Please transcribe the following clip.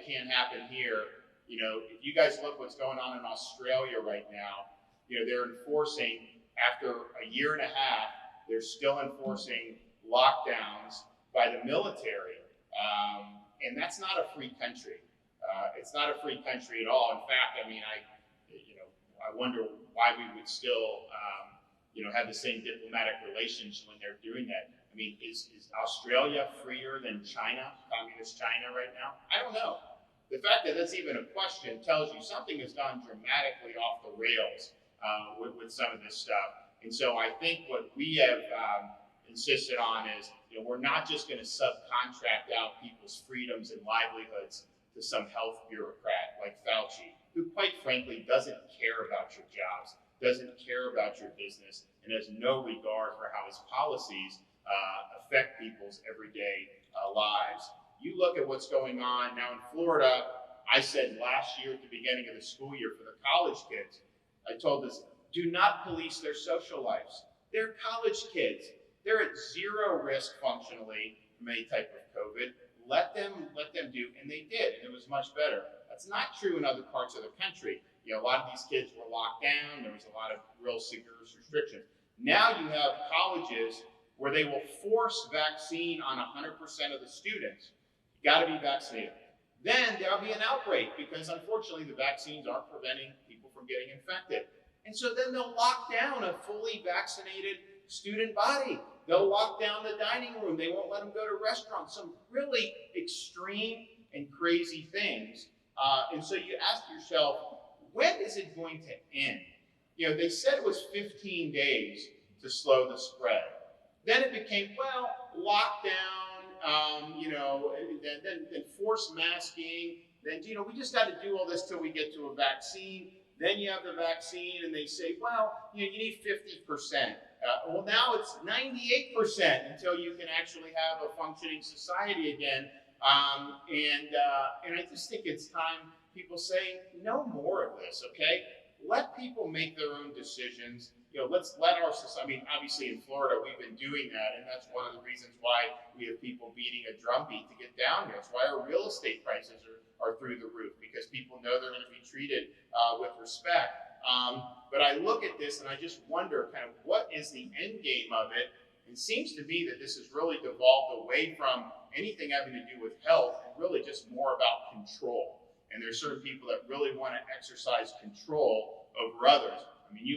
can't happen here. You know, if you guys look what's going on in Australia right now, you know, they're enforcing, after a year and a half, they're still enforcing lockdowns by the military. And that's not a free country. It's not a free country at all. In fact, I mean, I wonder why we would still, have the same diplomatic relations when they're doing that. I mean, is Australia freer than China, communist China right now? I don't know. The fact that that's even a question tells you something has gone dramatically off the rails with some of this stuff. And so I think what we have insisted on is, we're not just going to subcontract out people's freedoms and livelihoods to some health bureaucrat like Fauci, who quite frankly doesn't care about your jobs, doesn't care about your business, and has no regard for how his policies affect people's everyday lives. You look at what's going on now in Florida. I said last year at the beginning of the school year for the college kids, I told us, do not police their social lives. They're college kids. They're at zero risk functionally from any type of COVID. Let them do, and they did, and it was much better. That's not true in other parts of the country. A lot of these kids were locked down. There was a lot of real serious restrictions. Now you have colleges where they will force vaccine on 100% of the students. You got to be vaccinated. Then there'll be an outbreak because unfortunately the vaccines aren't preventing people from getting infected. And so then they'll lock down a fully vaccinated student body. They'll lock down the dining room. They won't let them go to restaurants. Some really extreme and crazy things. And so you ask yourself, when is it going to end? They said it was 15 days to slow the spread. Then it became, lockdown, then forced masking. Then, we just got to do all this till we get to a vaccine. Then you have the vaccine, and they say, you need 50%. Well, now it's 98% until you can actually have a functioning society again. And I just think it's time people say, no more of this, okay? Let people make their own decisions. Let's let our society, I mean, obviously in Florida, we've been doing that, and that's one of the reasons why we have people beating a drumbeat to get down here. It's why our real estate prices are through the roof, because people know they're going to be treated with respect. But I look at this and I just wonder kind of what is the end game of it. It seems to me that this has really devolved away from anything having to do with health and really just more about control. And there's certain people that really want to exercise control over others. I mean, you look